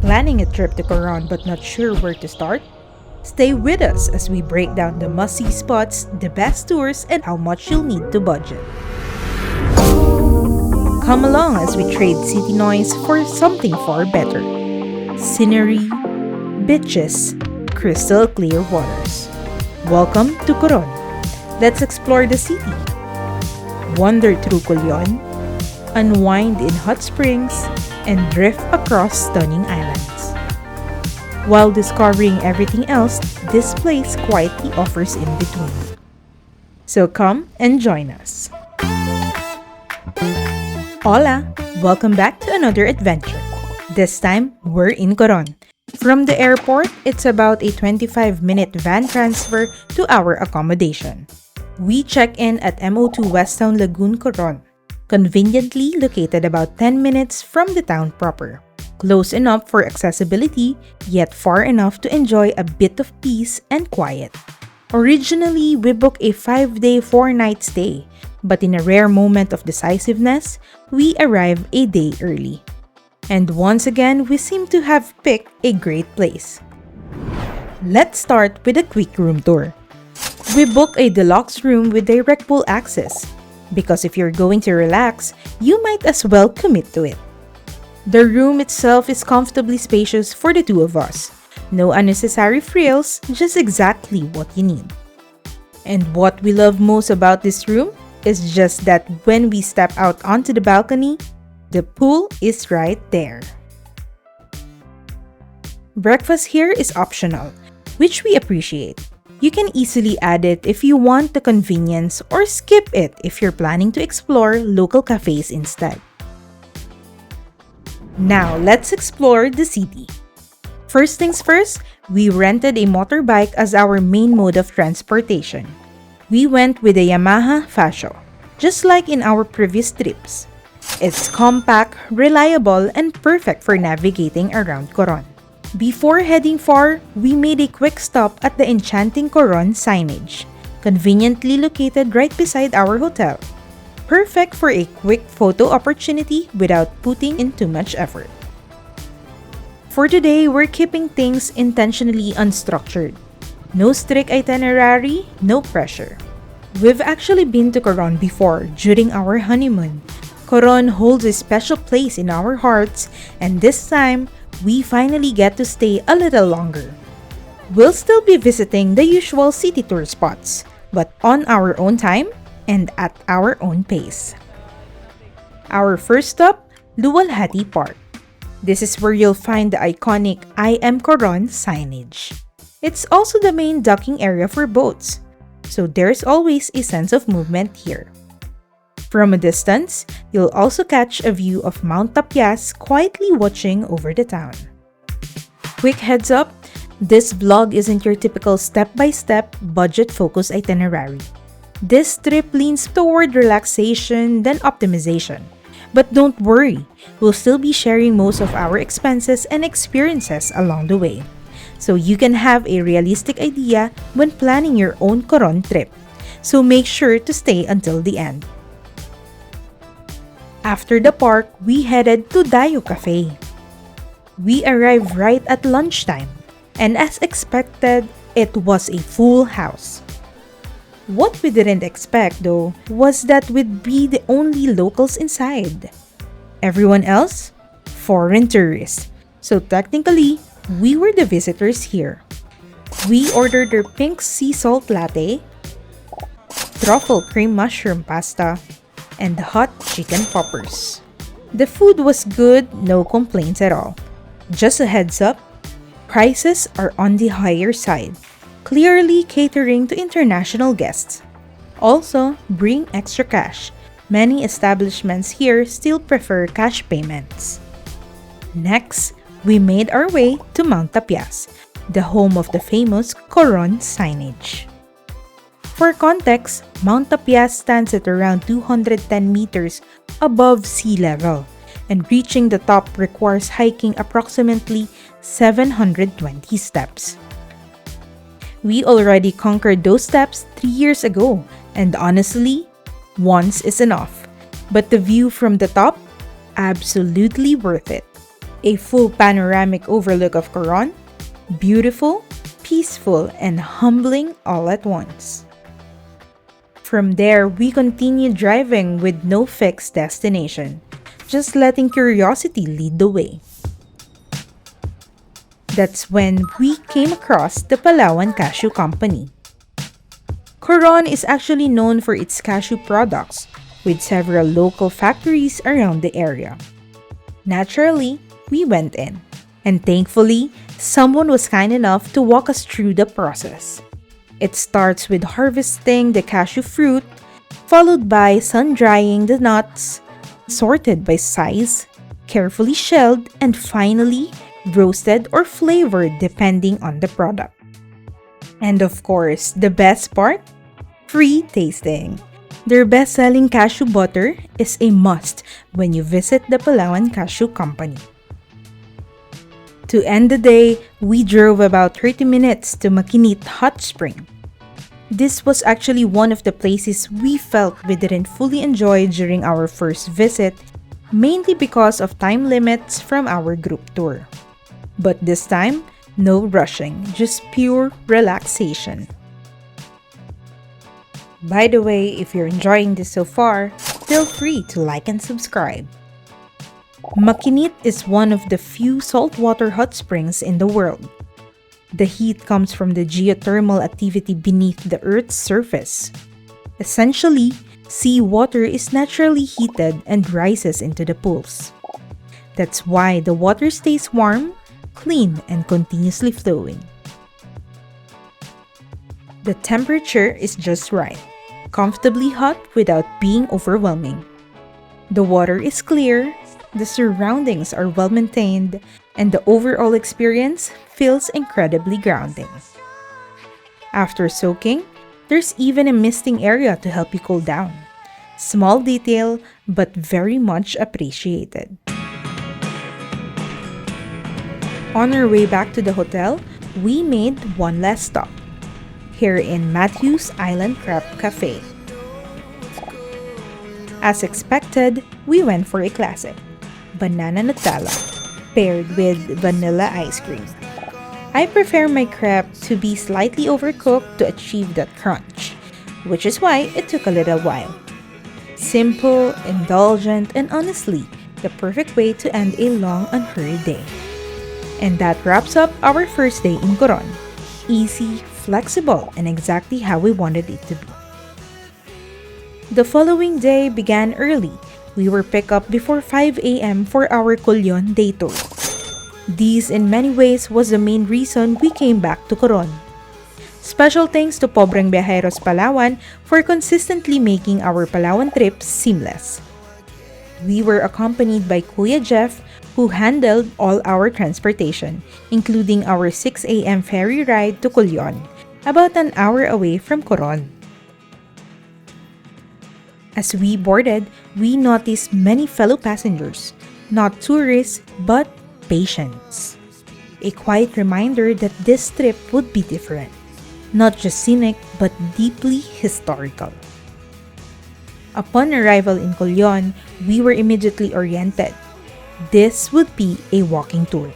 Planning a trip to Coron but not sure where to start? Stay with us as we break down the must-see spots, the best tours, and how much you'll need to budget. Come along as we trade city noise for something far better. Scenery, beaches, crystal clear waters. Welcome to Coron. Let's explore the city. Wander through Culion, unwind in hot springs, and drift across stunning islands. While discovering everything else, this place quietly offers in between. So come and join us. Hola! Welcome back to another adventure. This time, we're in Coron. From the airport, it's about a 25-minute van transfer to our accommodation. We check in at MO2 Westown Lagoon, Coron, conveniently located about 10 minutes from the town proper. Close enough for accessibility, yet far enough to enjoy a bit of peace and quiet. Originally, we booked a 5-day, 4-night stay, but in a rare moment of decisiveness, we arrived a day early. And once again, we seem to have picked a great place. Let's start with a quick room tour. We booked a deluxe room with direct pool access, because if you're going to relax, you might as well commit to it. The room itself is comfortably spacious for the two of us. No unnecessary frills, just exactly what you need. And what we love most about this room is just that when we step out onto the balcony, the pool is right there. Breakfast here is optional, which we appreciate. You can easily add it if you want the convenience or skip it if you're planning to explore local cafes instead. Now, let's explore the city. First things first, we rented a motorbike as our main mode of transportation. We went with a Yamaha Fascio, just like in our previous trips. It's compact, reliable, and perfect for navigating around Coron. Before heading far, we made a quick stop at the Enchanting Coron Signage, conveniently located right beside our hotel. Perfect for a quick photo opportunity without putting in too much effort. For today, we're keeping things intentionally unstructured. No strict itinerary, no pressure. We've actually been to Coron before during our honeymoon. Coron holds a special place in our hearts, and this time, we finally get to stay a little longer. We'll still be visiting the usual city tour spots, but on our own time and at our own pace. Our first stop, Lualhati Park. This is where you'll find the iconic I Am Coron signage. It's also the main docking area for boats, so there's always a sense of movement here. From a distance, you'll also catch a view of Mount Tapyas quietly watching over the town. Quick heads up, this vlog isn't your typical step-by-step, budget-focused itinerary. This trip leans toward relaxation than optimization. But don't worry, we'll still be sharing most of our expenses and experiences along the way, so you can have a realistic idea when planning your own Coron trip. So make sure to stay until the end. After the park, we headed to Dayo Cafe. We arrived right at lunchtime, and as expected, it was a full house. What we didn't expect, though, was that we'd be the only locals inside. Everyone else? Foreign tourists. So technically, we were the visitors here. We ordered their pink sea salt latte, truffle cream mushroom pasta, and hot chicken poppers. The food was good, no complaints at all. Just a heads up, prices are on the higher side, clearly catering to international guests. Also, bring extra cash. Many establishments here still prefer cash payments. Next, we made our way to Mount Tapyas, the home of the famous Coron signage. For context, Mount Tapyas stands at around 210 meters above sea level, and reaching the top requires hiking approximately 720 steps. We already conquered those steps 3 years ago, and honestly, once is enough. But the view from the top? Absolutely worth it. A full panoramic overlook of Coron, beautiful, peaceful, and humbling all at once. From there, we continued driving with no fixed destination, just letting curiosity lead the way. That's when we came across the Palawan Cashew Company. Coron is actually known for its cashew products, with several local factories around the area. Naturally, we went in, and thankfully, someone was kind enough to walk us through the process. It starts with harvesting the cashew fruit, followed by sun-drying the nuts, sorted by size, carefully shelled, and finally, roasted or flavored depending on the product. And of course, the best part? Free tasting. Their best-selling cashew butter is a must when you visit the Palawan Cashew Company. To end the day, we drove about 30 minutes to Maquinit Hotspring. This was actually one of the places we felt we didn't fully enjoy during our first visit, mainly because of time limits from our group tour. But this time, no rushing, just pure relaxation. By the way, if you're enjoying this so far, feel free to like and subscribe. Maquinit is one of the few saltwater hot springs in the world. The heat comes from the geothermal activity beneath the Earth's surface. Essentially, seawater is naturally heated and rises into the pools. That's why the water stays warm, clean, and continuously flowing. The temperature is just right, comfortably hot without being overwhelming. The water is clear, the surroundings are well maintained, and the overall experience feels incredibly grounding. After soaking, there's even a misting area to help you cool down. Small detail, but very much appreciated. On our way back to the hotel, we made one last stop, here in Mathew's Island Crepe Cafe. As expected, we went for a classic, banana Nutella, paired with vanilla ice cream. I prefer my crepe to be slightly overcooked to achieve that crunch, which is why it took a little while. Simple, indulgent, and honestly, the perfect way to end a long, unhurried day. And that wraps up our first day in Coron. Easy, flexible, and exactly how we wanted it to be. The following day began early. We were picked up before 5 a.m. for our Culion Day Tour. This in many ways was the main reason we came back to Coron. Special thanks to Pobreng Byaheros Palawan for consistently making our Palawan trips seamless. We were accompanied by Kuya Jeff, who handled all our transportation, including our 6 a.m. ferry ride to Culion, about an hour away from Coron. As we boarded, we noticed many fellow passengers, not tourists, but patients. A quiet reminder that this trip would be different, not just scenic, but deeply historical. Upon arrival in Culion, we were immediately oriented. This would be a walking tour.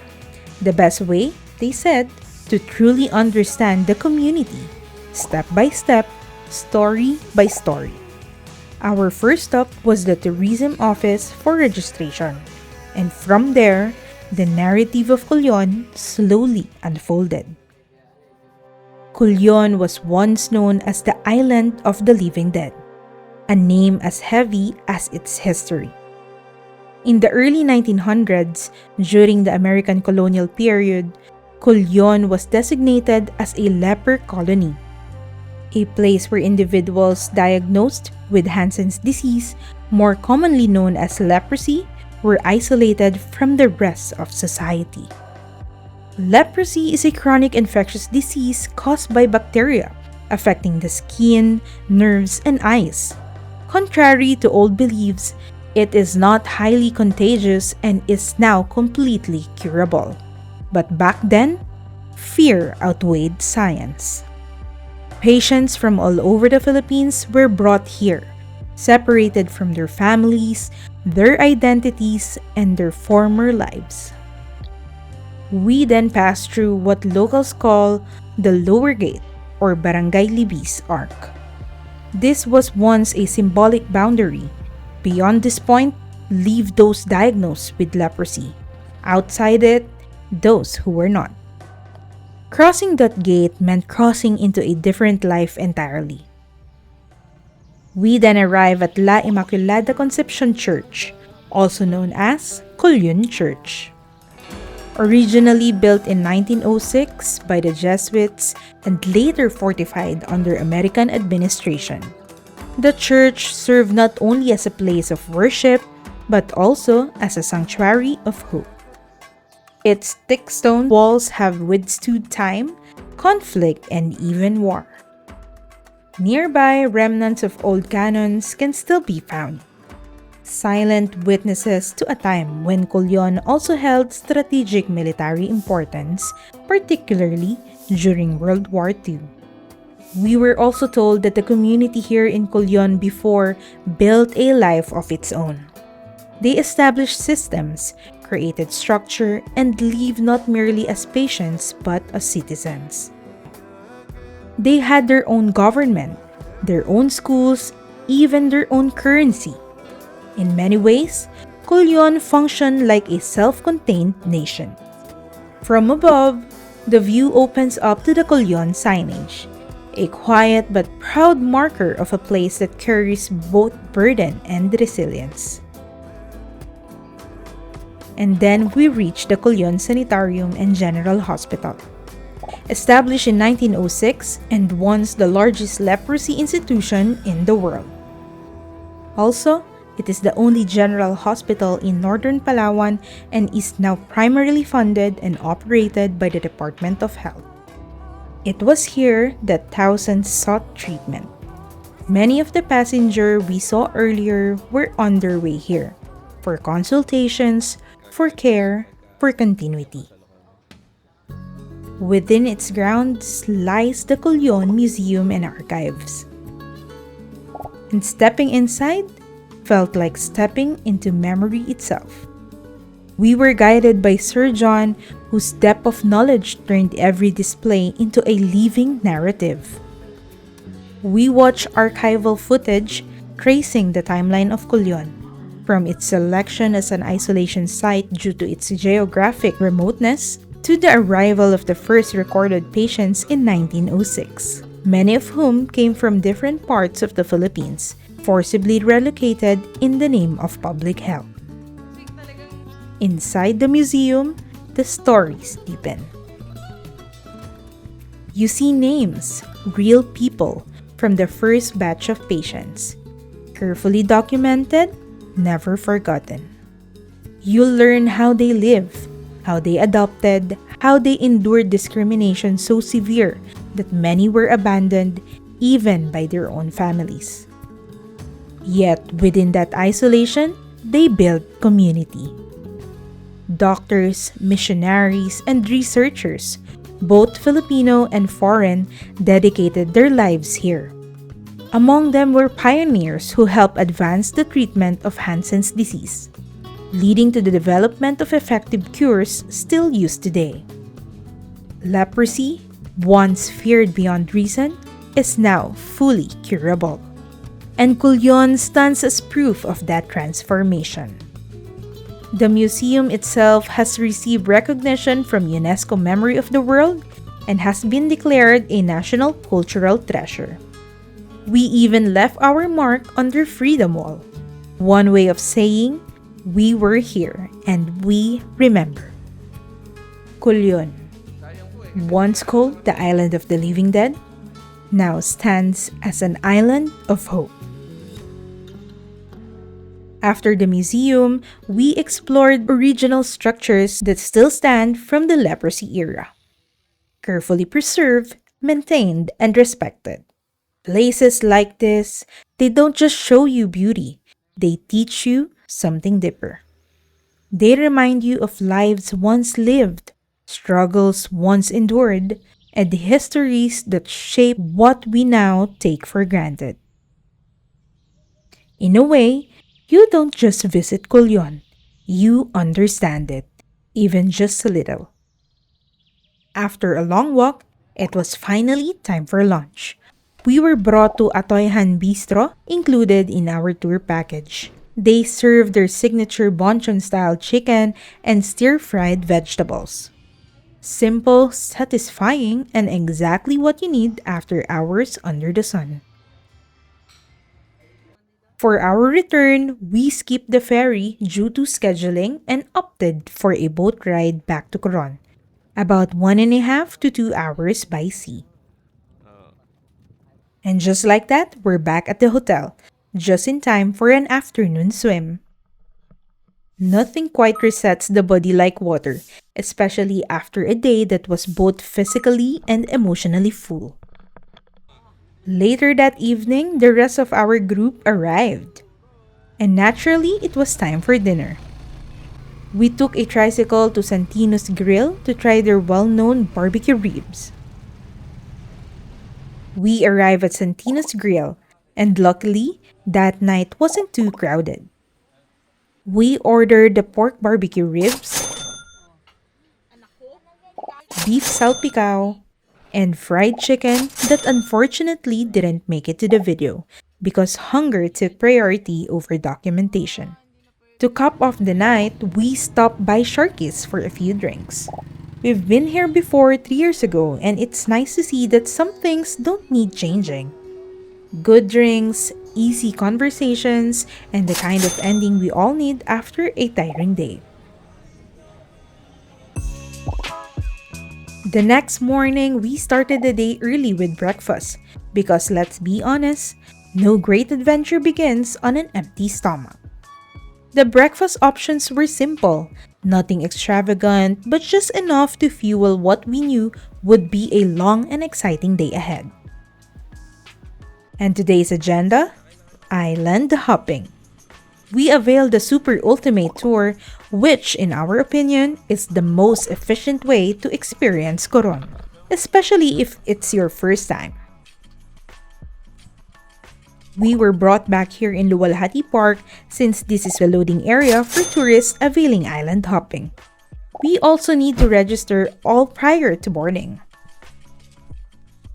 The best way, they said, to truly understand the community, step by step, story by story. Our first stop was the tourism office for registration, and from there, the narrative of Culion slowly unfolded. Culion was once known as the Island of the Living Dead, a name as heavy as its history. In the early 1900s, during the American colonial period, Culion was designated as a leper colony, a place where individuals diagnosed with Hansen's disease, more commonly known as leprosy, were isolated from the rest of society. Leprosy is a chronic infectious disease caused by bacteria, affecting the skin, nerves, and eyes. Contrary to old beliefs, it is not highly contagious and is now completely curable. But back then, fear outweighed science. Patients from all over the Philippines were brought here, separated from their families, their identities, and their former lives. We then passed through what locals call the Lower Gate or Barangay Libis Arc. This was once a symbolic boundary. Beyond this point, leave those diagnosed with leprosy. Outside it, those who were not. Crossing that gate meant crossing into a different life entirely. We then arrive at La Immaculada Concepcion Church, also known as Culion Church. Originally built in 1906 by the Jesuits and later fortified under American administration. The church served not only as a place of worship, but also as a sanctuary of hope. Its thick stone walls have withstood time, conflict, and even war. Nearby, remnants of old cannons can still be found. Silent witnesses to a time when Culion also held strategic military importance, particularly during World War II. We were also told that the community here in Culion before built a life of its own. They established systems, created structure, and lived not merely as patients but as citizens. They had their own government, their own schools, even their own currency. In many ways, Culion functioned like a self-contained nation. From above, the view opens up to the Culion Signage, a quiet but proud marker of a place that carries both burden and resilience. And then we reach the Culion Sanitarium and General Hospital. Established in 1906 and once the largest leprosy institution in the world. Also, it is the only general hospital in northern Palawan and is now primarily funded and operated by the Department of Health. It was here that thousands sought treatment. Many of the passengers we saw earlier were on their way here for consultations, for care, for continuity. Within its grounds lies the Culion Museum and Archives. And stepping inside felt like stepping into memory itself. We were guided by Sir John, whose depth of knowledge turned every display into a living narrative. We watched archival footage tracing the timeline of Culion, from its selection as an isolation site due to its geographic remoteness to the arrival of the first recorded patients in 1906, many of whom came from different parts of the Philippines, forcibly relocated in the name of public health. Inside the museum, the stories deepen. You see names, real people, from the first batch of patients, carefully documented, never forgotten. You'll learn how they lived, how they adopted, how they endured discrimination so severe that many were abandoned even by their own families. Yet within that isolation, they built community. Doctors, missionaries, and researchers, both Filipino and foreign, dedicated their lives here. Among them were pioneers who helped advance the treatment of Hansen's disease, leading to the development of effective cures still used today. Leprosy, once feared beyond reason, is now fully curable. And Culion stands as proof of that transformation. The museum itself has received recognition from UNESCO Memory of the World and has been declared a national cultural treasure. We even left our mark on their Freedom Wall, one way of saying, we were here and we remember. Culion, once called the Island of the Living Dead, now stands as an island of hope. After the museum, we explored original structures that still stand from the leprosy era. Carefully preserved, maintained, and respected. Places like this, they don't just show you beauty, they teach you something deeper. They remind you of lives once lived, struggles once endured, and the histories that shape what we now take for granted. In a way, you don't just visit Culion, you understand it, even just a little. After a long walk, it was finally time for lunch. We were brought to Atoyhan Bistro, included in our tour package. They served their signature bonchon-style chicken and stir-fried vegetables. Simple, satisfying, and exactly what you need after hours under the sun. For our return, we skipped the ferry due to scheduling and opted for a boat ride back to Coron, about 1.5 to 2 hours by sea. And just like that, we're back at the hotel, just in time for an afternoon swim. Nothing quite resets the body like water, especially after a day that was both physically and emotionally full. Later that evening, the rest of our group arrived. And naturally, it was time for dinner. We took a tricycle to Santino's Grill to try their well-known barbecue ribs. We arrived at Santino's Grill, and luckily, that night wasn't too crowded. We ordered the pork barbecue ribs, beef salpicao, and fried chicken that unfortunately didn't make it to the video because hunger took priority over documentation. To cap off the night, we stopped by Sharky's for a few drinks. We've been here before 3 years ago, and it's nice to see that some things don't need changing. Good drinks, easy conversations, and the kind of ending we all need after a tiring day. The next morning, we started the day early with breakfast because let's be honest, no great adventure begins on an empty stomach. The breakfast options were simple, nothing extravagant, but just enough to fuel what we knew would be a long and exciting day ahead. And today's agenda? Island hopping. We availed the Super Ultimate Tour, which, in our opinion, is the most efficient way to experience Coron, especially if it's your first time. We were brought back here in Lualhati Park since this is the loading area for tourists availing island hopping. We also need to register all prior to boarding.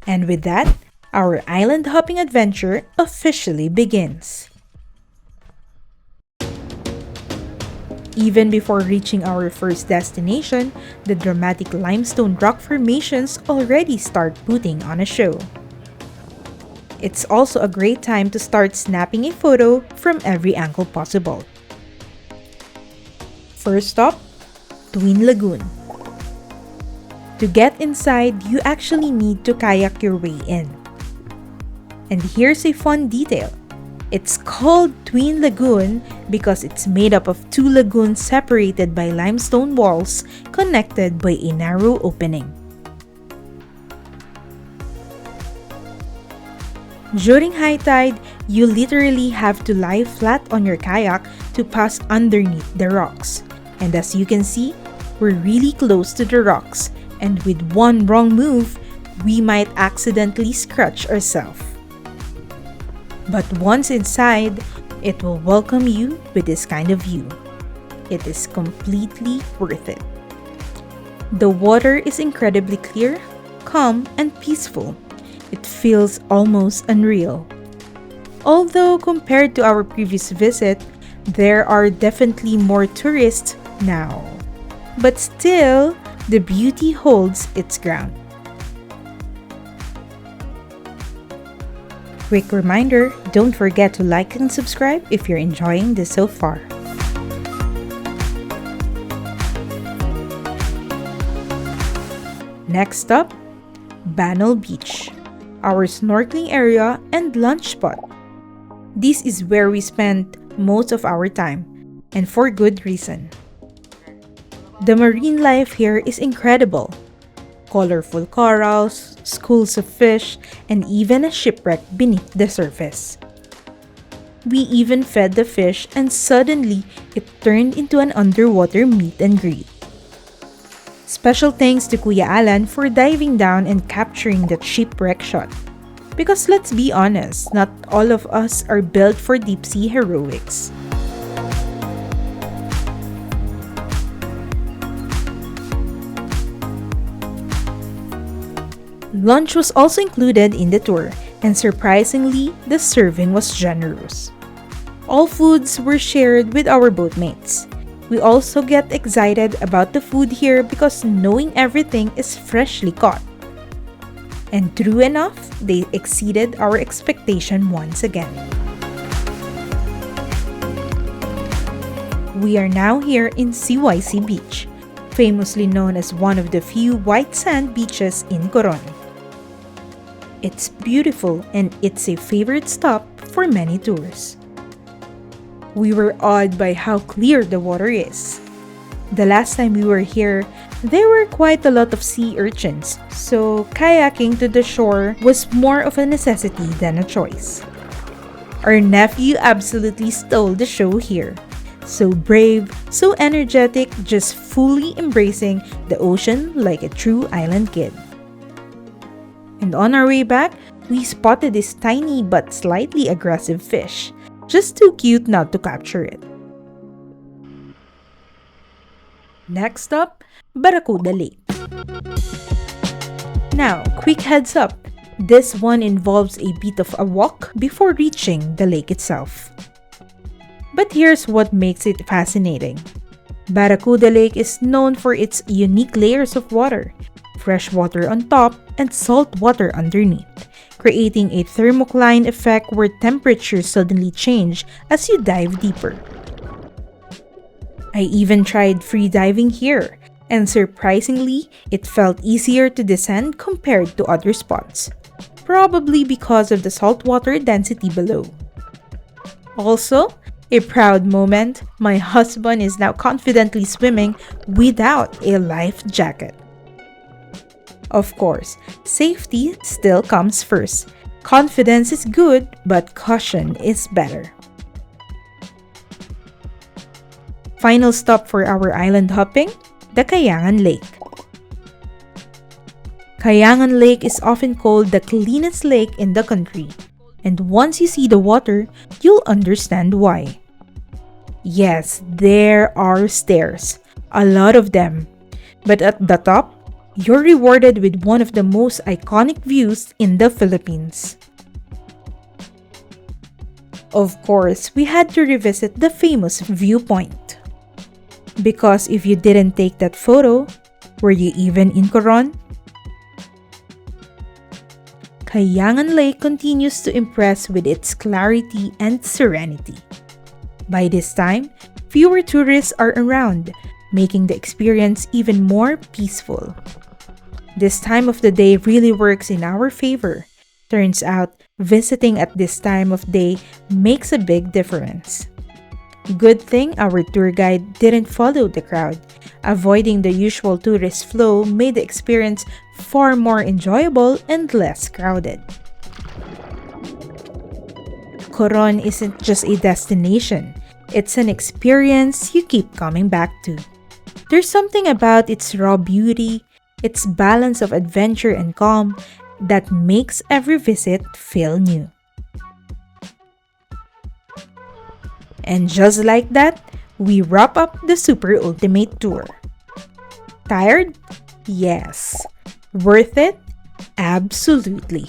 And with that, our island hopping adventure officially begins. Even before reaching our first destination, the dramatic limestone rock formations already start putting on a show. It's also a great time to start snapping a photo from every angle possible. First stop, Twin Lagoon. To get inside, you actually need to kayak your way in. And here's a fun detail. It's called Twin Lagoon because it's made up of two lagoons separated by limestone walls connected by a narrow opening. During high tide, you literally have to lie flat on your kayak to pass underneath the rocks. And as you can see, we're really close to the rocks, and with one wrong move, we might accidentally scratch ourselves. But once inside, it will welcome you with this kind of view. It is completely worth it. The water is incredibly clear, calm, and peaceful. It feels almost unreal. Although compared to our previous visit, there are definitely more tourists now. But still, the beauty holds its ground. Quick reminder, don't forget to like and subscribe if you're enjoying this so far. Next up, Banol Beach, our snorkeling area and lunch spot. This is where we spent most of our time, and for good reason. The marine life here is incredible. Colorful corals, schools of fish, and even a shipwreck beneath the surface. We even fed the fish and suddenly it turned into an underwater meet and greet. Special thanks to Kuya Alan for diving down and capturing that shipwreck shot. Because let's be honest, not all of us are built for deep sea heroics. Lunch was also included in the tour, and surprisingly, the serving was generous. All foods were shared with our boatmates. We also get excited about the food here because knowing everything is freshly caught. And true enough, they exceeded our expectation once again. We are now here in CYC Beach, famously known as one of the few white sand beaches in Coron. It's beautiful and it's a favorite stop for many tourists. We were awed by how clear the water is. The last time we were here, there were quite a lot of sea urchins, so kayaking to the shore was more of a necessity than a choice. Our nephew absolutely stole the show here. So brave, so energetic, just fully embracing the ocean like a true island kid. And on our way back, we spotted this tiny but slightly aggressive fish. Just too cute not to capture it. Next up, Barracuda Lake. Now, quick heads up. This one involves a bit of a walk before reaching the lake itself. But here's what makes it fascinating. Barracuda Lake is known for its unique layers of water, fresh water on top and salt water underneath, creating a thermocline effect where temperatures suddenly change as you dive deeper. I even tried free diving here, and surprisingly, it felt easier to descend compared to other spots, probably because of the saltwater density below. Also, a proud moment, my husband is now confidently swimming without a life jacket. Of course, safety still comes first. Confidence is good, but caution is better. Final stop for our island hopping, the Kayangan Lake. Kayangan Lake is often called the cleanest lake in the country, and once you see the water, you'll understand why. Yes, there are stairs, a lot of them, but at the top, you're rewarded with one of the most iconic views in the Philippines. Of course, we had to revisit the famous viewpoint. Because if you didn't take that photo, were you even in Coron? Kayangan Lake continues to impress with its clarity and serenity. By this time, fewer tourists are around, making the experience even more peaceful. This time of the day really works in our favor. Turns out, visiting at this time of day makes a big difference. Good thing our tour guide didn't follow the crowd. Avoiding the usual tourist flow made the experience far more enjoyable and less crowded. Coron isn't just a destination. It's an experience you keep coming back to. There's something about its raw beauty, its balance of adventure and calm, that makes every visit feel new. And just like that, we wrap up the Super Ultimate Tour. Tired? Yes. Worth it? Absolutely.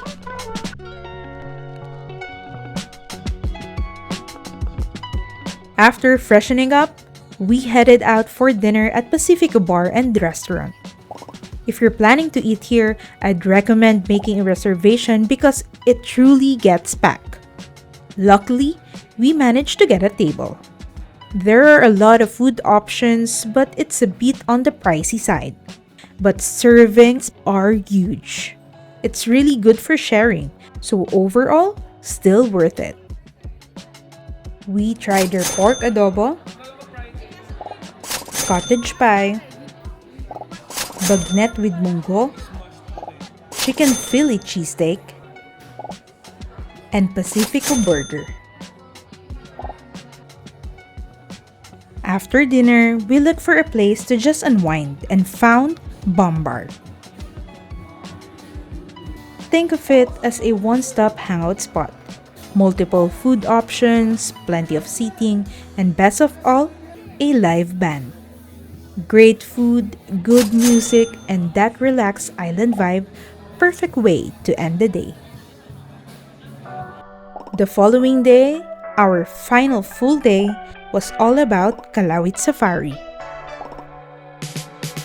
After freshening up, we headed out for dinner at Pacifico Bar and Restaurant. If you're planning to eat here, I'd recommend making a reservation because it truly gets packed. Luckily, we managed to get a table. There are a lot of food options, but it's a bit on the pricey side. But servings are huge. It's really good for sharing, so overall, still worth it. We tried their pork adobo, cottage pie, bagnet with munggo, chicken Philly cheesesteak, and Pacifico burger. After dinner, we looked for a place to just unwind and found Bambar. Think of it as a one-stop hangout spot. Multiple food options, plenty of seating, and best of all, a live band. Great food, good music, and that relaxed island vibe perfect way to end the day. The following day, our final full day, was all about Calauit Safari.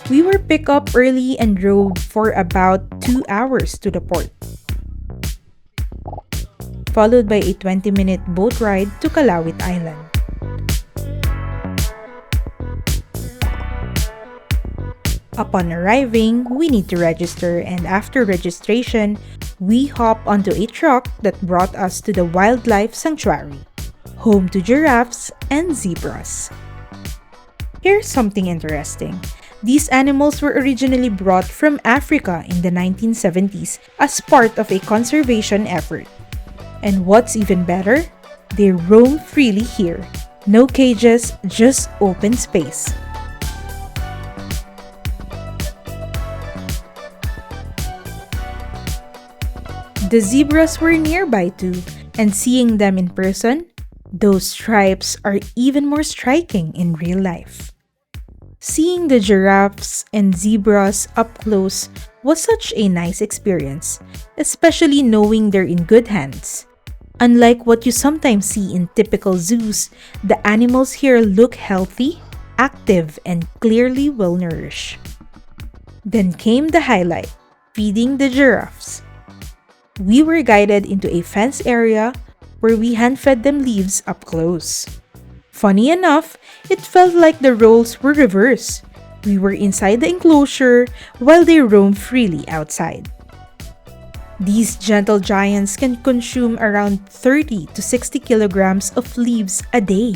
We were picked up early and drove for about 2 hours to the port, followed by a 20-minute boat ride to Calauit Island. Upon arriving, we need to register, and after registration, we hop onto a truck that brought us to the wildlife sanctuary, home to giraffes and zebras. Here's something interesting. These animals were originally brought from Africa in the 1970s as part of a conservation effort. And what's even better, they roam freely here. No cages, just open space. The zebras were nearby too, and seeing them in person, those stripes are even more striking in real life. Seeing the giraffes and zebras up close was such a nice experience, especially knowing they're in good hands. Unlike what you sometimes see in typical zoos, the animals here look healthy, active, and clearly well-nourished. Then came the highlight, feeding the giraffes. We were guided into a fenced area where we hand-fed them leaves up close. Funny enough, it felt like the roles were reversed. We were inside the enclosure while they roamed freely outside. These gentle giants can consume around 30 to 60 kilograms of leaves a day.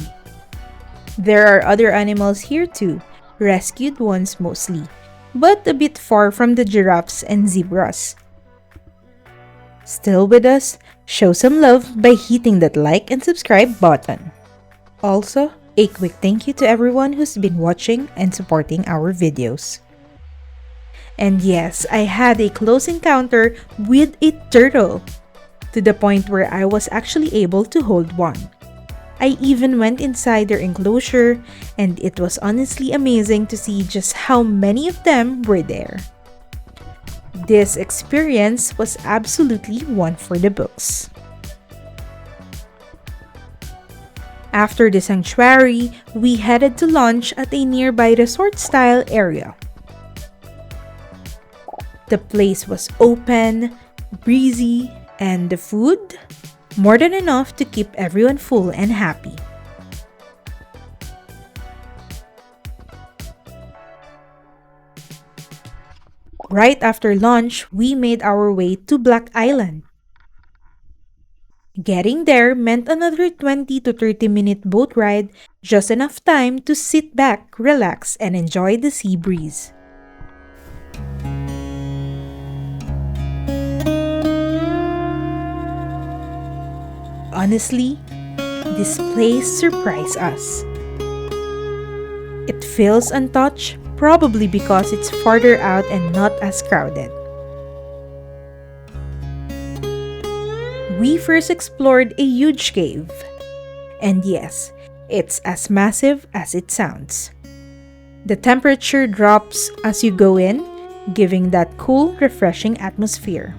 There are other animals here too, rescued ones mostly, but a bit far from the giraffes and zebras. Still with us? Show some love by hitting that like and subscribe button. Also, a quick thank you to everyone who's been watching and supporting our videos. And yes, I had a close encounter with a turtle, to the point where I was actually able to hold one. I even went inside their enclosure, and it was honestly amazing to see just how many of them were there. This experience was absolutely one for the books. After the sanctuary, we headed to lunch at a nearby resort-style area. The place was open, breezy, and the food? More than enough to keep everyone full and happy. Right after lunch, we made our way to Black Island. Getting there meant another 20 to 30-minute boat ride, just enough time to sit back, relax, and enjoy the sea breeze. Honestly, this place surprised us. It feels untouched, probably because it's farther out and not as crowded. We first explored a huge cave. And yes, it's as massive as it sounds. The temperature drops as you go in, giving that cool, refreshing atmosphere.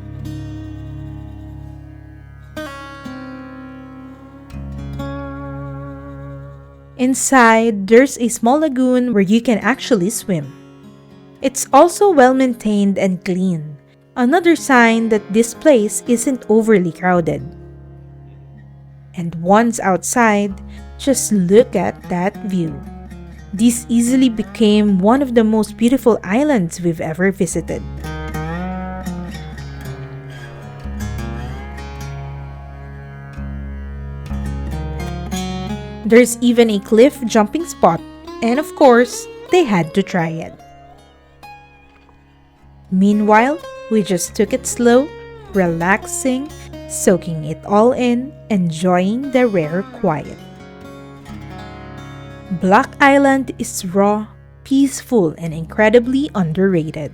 Inside, there's a small lagoon where you can actually swim. It's also well maintained and clean, another sign that this place isn't overly crowded. And once outside, just look at that view. This easily became one of the most beautiful islands we've ever visited. There's even a cliff jumping spot, and of course, they had to try it. Meanwhile, we just took it slow, relaxing, soaking it all in, enjoying the rare quiet. Black Island is raw, peaceful, and incredibly underrated.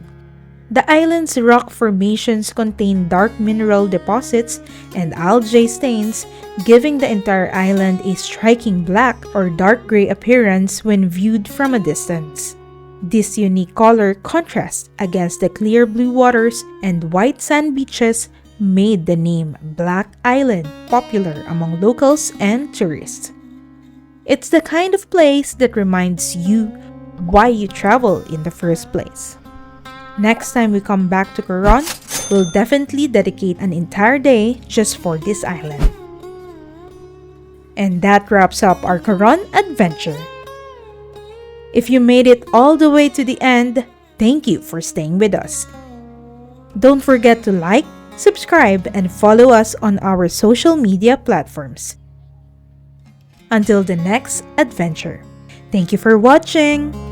The island's rock formations contain dark mineral deposits and algae stains, giving the entire island a striking black or dark gray appearance when viewed from a distance. This unique color contrast against the clear blue waters and white sand beaches made the name Black Island popular among locals and tourists. It's the kind of place that reminds you why you travel in the first place. Next time we come back to Coron, we'll definitely dedicate an entire day just for this island. And that wraps up our Coron adventure. If you made it all the way to the end, thank you for staying with us. Don't forget to like, subscribe, and follow us on our social media platforms. Until the next adventure. Thank you for watching!